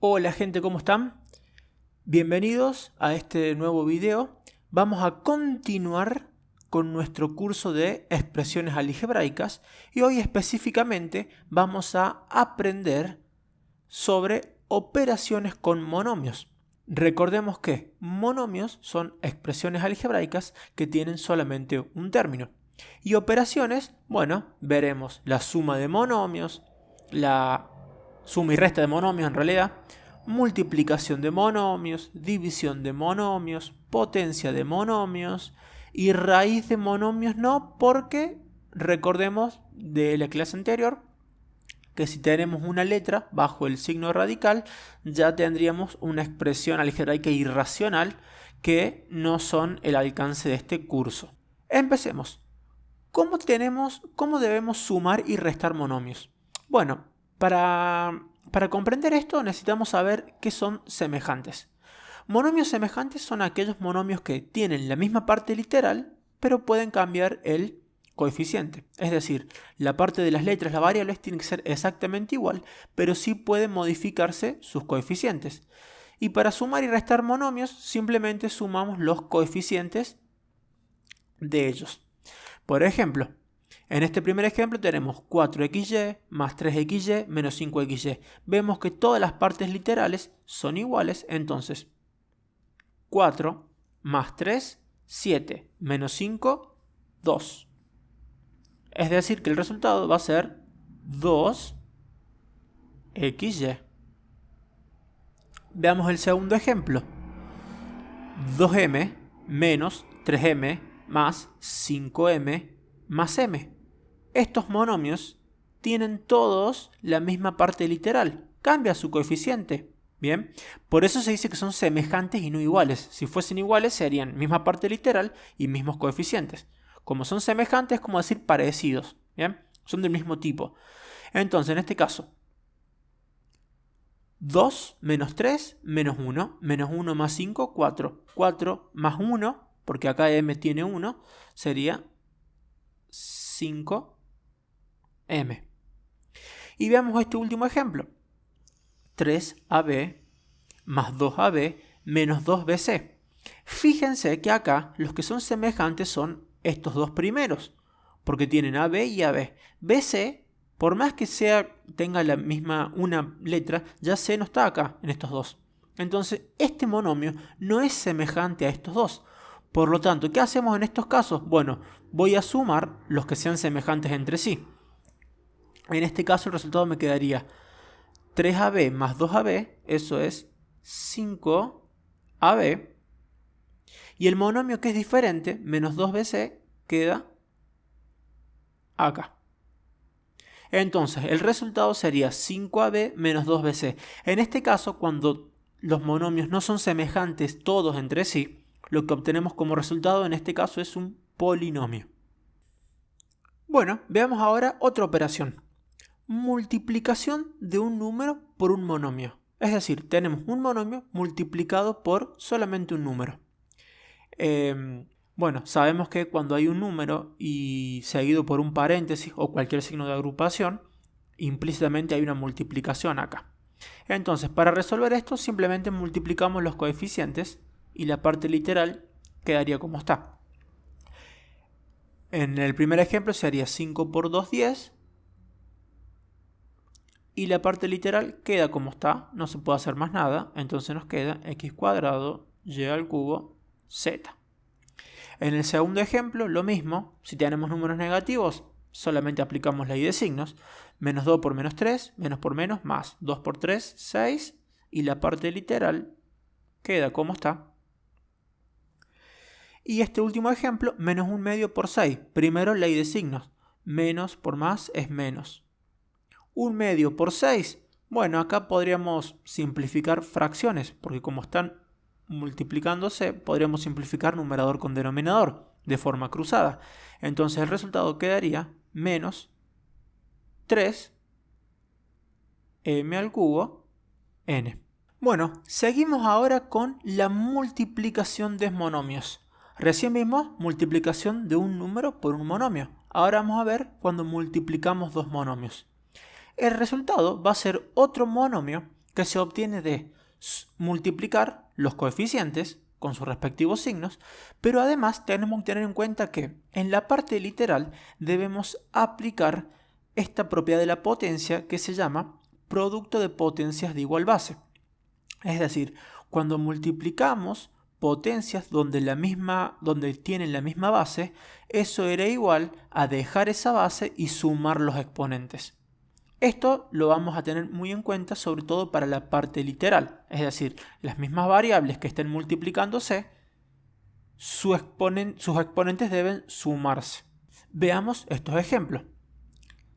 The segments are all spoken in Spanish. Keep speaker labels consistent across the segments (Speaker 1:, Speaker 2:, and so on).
Speaker 1: Hola gente, ¿cómo están? Bienvenidos a este nuevo video. Vamos a continuar con nuestro curso de expresiones algebraicas y hoy específicamente vamos a aprender sobre operaciones con monomios. Recordemos que monomios son expresiones algebraicas que tienen solamente un término. Y operaciones, bueno, veremos la suma de monomios, la suma y resta de monomios en realidad, multiplicación de monomios, división de monomios, potencia de monomios y raíz de monomios no, porque recordemos de la clase anterior que si tenemos una letra bajo el signo radical ya tendríamos una expresión algebraica irracional que no son el alcance de este curso. Empecemos. ¿Cómo debemos sumar y restar monomios? Bueno, para comprender esto necesitamos saber qué son semejantes. Monomios semejantes son aquellos monomios que tienen la misma parte literal, pero pueden cambiar el coeficiente. Es decir, la parte de las letras, las variables, tienen que ser exactamente igual, pero sí pueden modificarse sus coeficientes. Y para sumar y restar monomios, simplemente sumamos los coeficientes de ellos. Por ejemplo, en este primer ejemplo tenemos 4xy más 3xy menos 5xy. Vemos que todas las partes literales son iguales, entonces 4 más 3, 7, menos 5, 2. Es decir que el resultado va a ser 2xy. Veamos el segundo ejemplo. 2m menos 3m más 5m más m. Estos monomios tienen todos la misma parte literal. Cambia su coeficiente. Bien, por eso se dice que son semejantes y no iguales. Si fuesen iguales serían misma parte literal y mismos coeficientes. Como son semejantes, es como decir parecidos. Bien, son del mismo tipo. Entonces, en este caso, 2 menos 3 menos 1. Menos 1 más 5, 4. 4 más 1, porque acá m tiene 1, sería 5m. Y veamos este último ejemplo. 3ab más 2ab menos 2bc. Fíjense que acá los que son semejantes son estos dos primeros, porque tienen ab y ab. bc, por más que tenga la misma una letra, ya c no está acá en estos dos. Entonces este monomio no es semejante a estos dos. Por lo tanto, ¿qué hacemos en estos casos? Bueno, voy a sumar los que sean semejantes entre sí. En este caso el resultado me quedaría 3ab más 2ab, eso es 5ab. Y el monomio que es diferente, menos 2bc, queda acá. Entonces, el resultado sería 5ab menos 2bc. En este caso, cuando los monomios no son semejantes todos entre sí, lo que obtenemos como resultado en este caso es un polinomio. Bueno, veamos ahora otra operación. Multiplicación de un número por un monomio. Es decir, tenemos un monomio multiplicado por solamente un número. Bueno, sabemos que cuando hay un número y seguido por un paréntesis o cualquier signo de agrupación, implícitamente hay una multiplicación acá. Entonces, para resolver esto, simplemente multiplicamos los coeficientes y la parte literal quedaría como está. En el primer ejemplo sería 5 por 2, 10. Y la parte literal queda como está, no se puede hacer más nada, entonces nos queda x cuadrado y al cubo z. En el segundo ejemplo, lo mismo, si tenemos números negativos, solamente aplicamos ley de signos, menos 2 por menos 3, menos por menos, más 2 por 3, 6, y la parte literal queda como está. Y este último ejemplo, menos 1 medio por 6, primero ley de signos, menos por más es menos. 1 medio por 6, bueno, acá podríamos simplificar fracciones, porque como están multiplicándose, podríamos simplificar numerador con denominador de forma cruzada. Entonces el resultado quedaría menos 3m al cubo n. Bueno, seguimos ahora con la multiplicación de monomios. Recién vimos multiplicación de un número por un monomio. Ahora vamos a ver cuando multiplicamos dos monomios. El resultado va a ser otro monomio que se obtiene de multiplicar los coeficientes con sus respectivos signos, pero además tenemos que tener en cuenta que en la parte literal debemos aplicar esta propiedad de la potencia que se llama producto de potencias de igual base. Es decir, cuando multiplicamos potencias donde tienen la misma base, eso era igual a dejar esa base y sumar los exponentes. Esto lo vamos a tener muy en cuenta sobre todo para la parte literal, es decir, las mismas variables que estén multiplicándose, sus exponentes deben sumarse. Veamos estos ejemplos.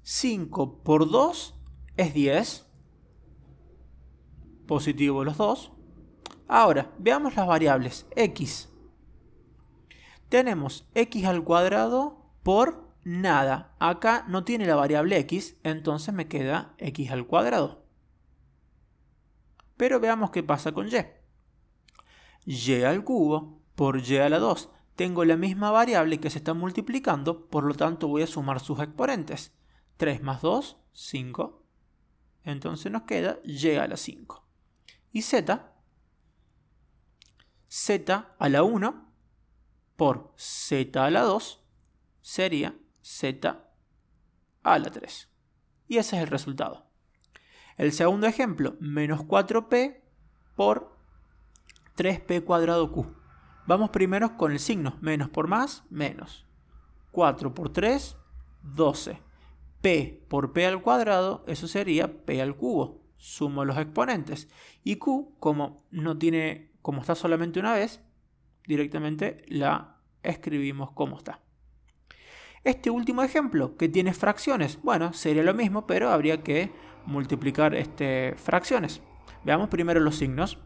Speaker 1: 5 por 2 es 10, positivo los dos. Ahora, veamos las variables x. Tenemos x al cuadrado por nada. Acá no tiene la variable x, entonces me queda x al cuadrado. Pero veamos qué pasa con y. Y al cubo por y a la 2. Tengo la misma variable que se está multiplicando, por lo tanto voy a sumar sus exponentes. 3 más 2, 5. Entonces nos queda y a la 5. Y z a la 1 por z a la 2 sería z a la 3. Y ese es el resultado. El segundo ejemplo, menos 4p por 3p cuadrado q. Vamos primero con el signo, menos por más, menos. 4 por 3, 12. P por p al cuadrado, eso sería p al cubo. Sumo los exponentes. Y q, como está solamente una vez, directamente la escribimos como está. Este último ejemplo, que tiene fracciones, bueno, sería lo mismo, pero habría que multiplicar fracciones. Veamos primero los signos.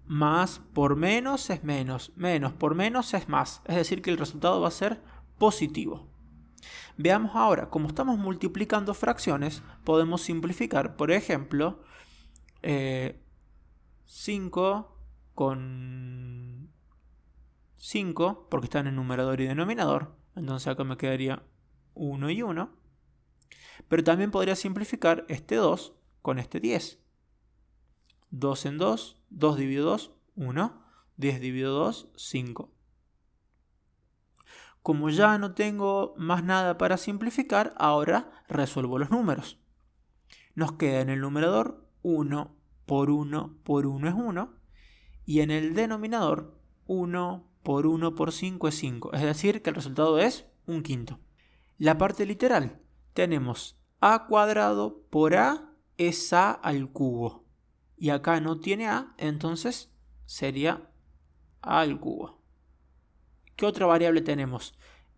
Speaker 1: Más por menos es menos, menos por menos es más, es decir que el resultado va a ser positivo. Veamos ahora, como estamos multiplicando fracciones, podemos simplificar, por ejemplo, 5 con 5, porque están en numerador y denominador, entonces acá me quedaría 1 y 1. Pero también podría simplificar este 2 con este 10. 2 en 2, 2 dividido 2, 1, 10 dividido 2, 5. Como ya no tengo más nada para simplificar, ahora resuelvo los números. Nos queda en el numerador 1 por 1 por 1 es 1, y en el denominador 1 por 1 por 5 es 5, es decir que el resultado es un quinto. La parte literal, tenemos a cuadrado por a es a al cubo, y acá no tiene a, entonces sería a al cubo. ¿Qué otra variable tenemos?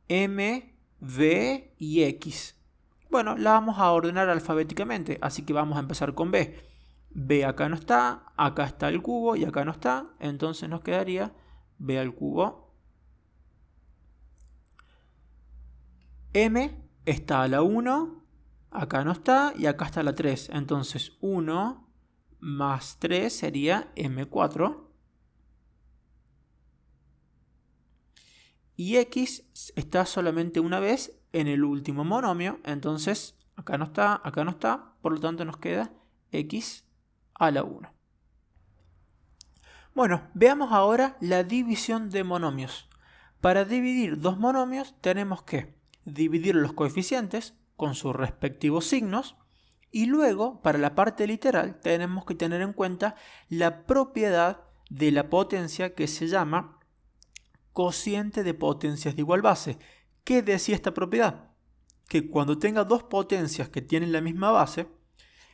Speaker 1: M, v y x. Bueno, la vamos a ordenar alfabéticamente, así que vamos a empezar con b. B acá no está, acá está el cubo y acá no está, entonces nos quedaría b al cubo. M está a la 1, acá no está y acá está la 3, entonces 1 más 3 sería m4. Y x está solamente una vez en el último monomio, entonces acá no está, por lo tanto nos queda x a la 1. Bueno, veamos ahora la división de monomios. Para dividir dos monomios tenemos que dividir los coeficientes con sus respectivos signos y luego, para la parte literal, tenemos que tener en cuenta la propiedad de la potencia que se llama cociente de potencias de igual base. ¿Qué decía esta propiedad? Que cuando tenga dos potencias que tienen la misma base,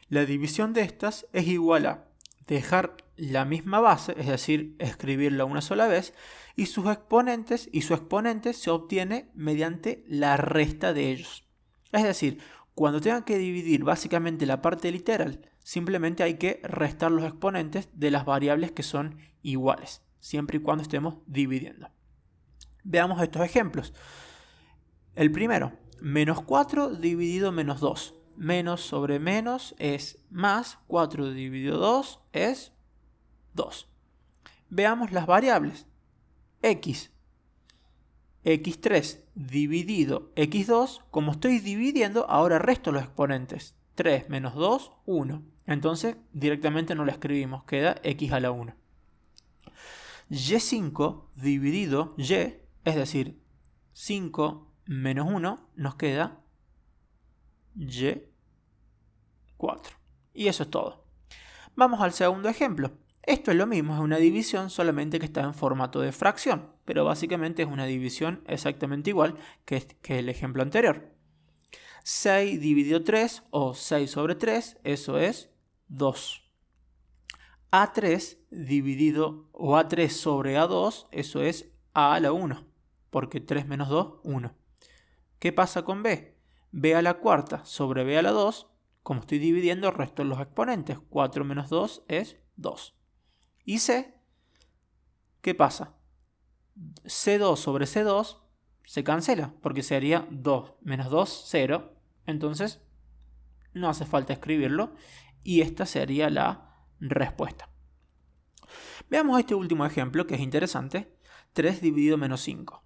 Speaker 1: la división de estas es igual a dejar la misma base, es decir, escribirla una sola vez, y su exponente se obtiene mediante la resta de ellos. Es decir, cuando tengan que dividir básicamente la parte literal, simplemente hay que restar los exponentes de las variables que son iguales, siempre y cuando estemos dividiendo. Veamos estos ejemplos. El primero, menos 4 dividido menos 2. Menos sobre menos es más, 4 dividido 2 es 2. Veamos las variables. X. X3 dividido X2, como estoy dividiendo, ahora resto los exponentes. 3 menos 2, 1. Entonces directamente no lo escribimos, queda x a la 1. y5 dividido y, es decir, 5 menos 1, nos queda y4. Y eso es todo. Vamos al segundo ejemplo. Esto es lo mismo, es una división, solamente que está en formato de fracción, pero básicamente es una división exactamente igual que el ejemplo anterior. 6 dividido 3 o 6 sobre 3, eso es 2. A3 dividido o A3 sobre A2, eso es A a la 1, porque 3 menos 2, 1. ¿Qué pasa con B? B a la cuarta sobre B a la 2, como estoy dividiendo, resto los exponentes. 4 menos 2 es 2. Y C, ¿qué pasa? C2 sobre C2 se cancela, porque sería 2 menos 2, 0. Entonces, no hace falta escribirlo. Y esta sería la respuesta. Veamos este último ejemplo, que es interesante. 3 dividido menos 5.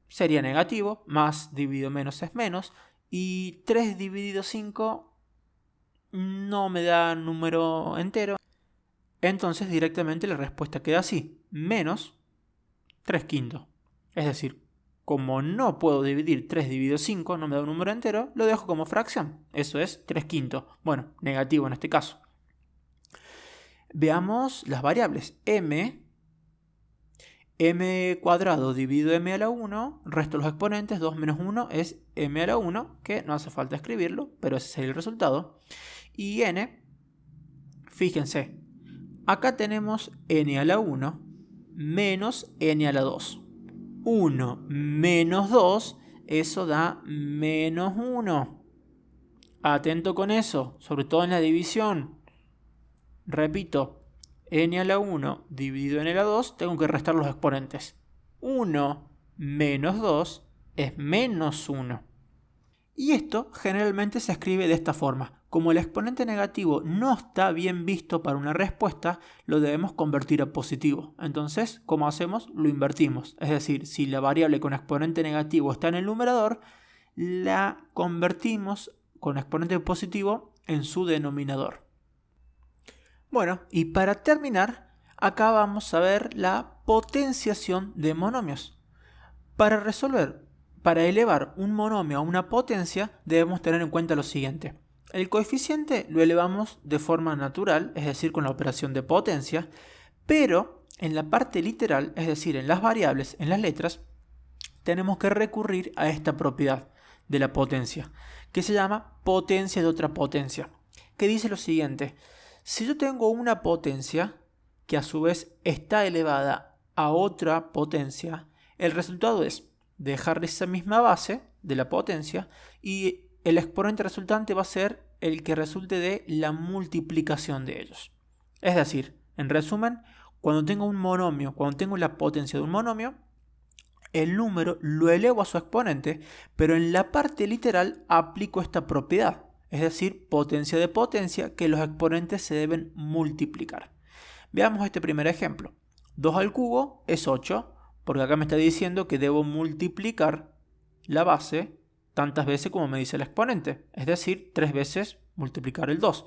Speaker 1: Sería negativo, más dividido menos es menos. Y 3 dividido 5 no me da número entero. Entonces directamente la respuesta queda así, menos 3 quintos. Es decir, como no puedo dividir 3 dividido 5, no me da un número entero, lo dejo como fracción. Eso es 3 quintos. Bueno, negativo en este caso. Veamos las variables. M cuadrado dividido m a la 1, resto los exponentes, 2 menos 1 es m a la 1, que no hace falta escribirlo, pero ese sería el resultado. Y n, fíjense, acá tenemos n a la 1 menos n a la 2. 1 menos 2, eso da menos 1. Atento con eso, sobre todo en la división. Repito, n a la 1 dividido n a la 2, tengo que restar los exponentes. 1 menos 2 es menos 1. Y esto generalmente se escribe de esta forma. Como el exponente negativo no está bien visto para una respuesta, lo debemos convertir a positivo. Entonces, ¿cómo hacemos? Lo invertimos. Es decir, si la variable con exponente negativo está en el numerador, la convertimos con exponente positivo en su denominador. Bueno, y para terminar, acá vamos a ver la potenciación de monomios. Para elevar un monomio a una potencia, debemos tener en cuenta lo siguiente. El coeficiente lo elevamos de forma natural, es decir, con la operación de potencia, pero en la parte literal, es decir, en las variables, en las letras, tenemos que recurrir a esta propiedad de la potencia, que se llama potencia de otra potencia, que dice lo siguiente. Si yo tengo una potencia que a su vez está elevada a otra potencia, el resultado es dejar esa misma base de la potencia y el exponente resultante va a ser el que resulte de la multiplicación de ellos. Es decir, en resumen, cuando tengo un monomio, cuando tengo la potencia de un monomio, el número lo elevo a su exponente, pero en la parte literal aplico esta propiedad. Es decir, potencia de potencia, que los exponentes se deben multiplicar. Veamos este primer ejemplo. 2 al cubo es 8, porque acá me está diciendo que debo multiplicar la base tantas veces como me dice el exponente. Es decir, 3 veces multiplicar el 2.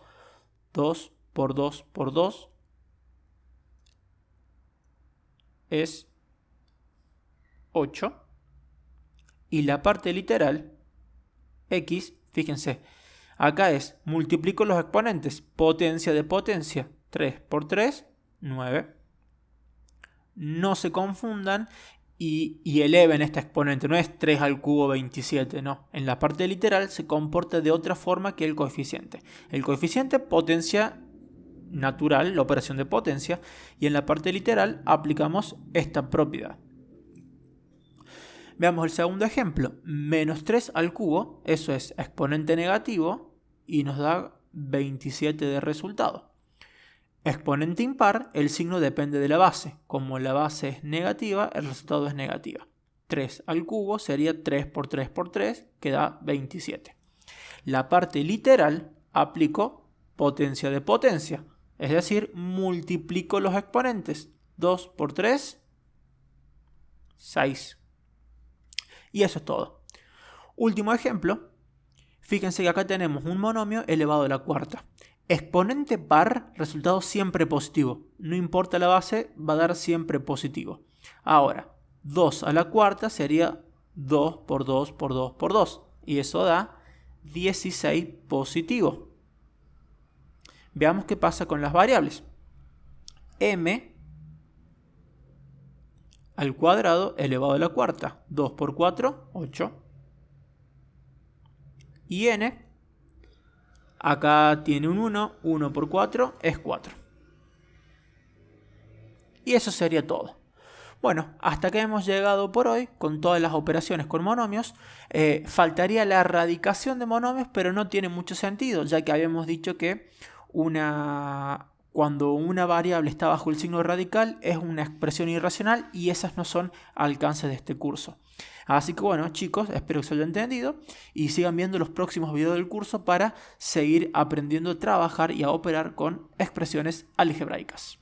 Speaker 1: 2 por 2 por 2 es 8. Y la parte literal, x, fíjense, acá es, multiplico los exponentes, potencia de potencia, 3 por 3, 9. No se confundan y eleven este exponente, no es 3 al cubo 27, no. En la parte literal se comporta de otra forma que el coeficiente. El coeficiente potencia natural, la operación de potencia, y en la parte literal aplicamos esta propiedad. Veamos el segundo ejemplo, menos 3 al cubo, eso es exponente negativo y nos da 27 de resultado. Exponente impar, el signo depende de la base. Como la base es negativa, el resultado es negativa. 3 al cubo sería 3 por 3 por 3, que da 27. La parte literal aplico potencia de potencia, es decir, multiplico los exponentes. 2 por 3, 6. Y eso es todo. Último ejemplo. Fíjense que acá tenemos un monomio elevado a la cuarta. Exponente par, resultado siempre positivo. No importa la base, va a dar siempre positivo. Ahora, 2 a la cuarta sería 2 por 2 por 2 por 2. Y eso da 16 positivo. Veamos qué pasa con las variables. M al cuadrado elevado a la cuarta. 2 por 4, 8. Y n, acá tiene un 1. 1 por 4 es 4. Y eso sería todo. Bueno, hasta que hemos llegado por hoy con todas las operaciones con monomios. Faltaría la erradicación de monomios, pero no tiene mucho sentido, ya que habíamos dicho que cuando una variable está bajo el signo radical es una expresión irracional y esas no son alcances de este curso. Así que bueno, chicos, espero que se haya entendido y sigan viendo los próximos videos del curso para seguir aprendiendo a trabajar y a operar con expresiones algebraicas.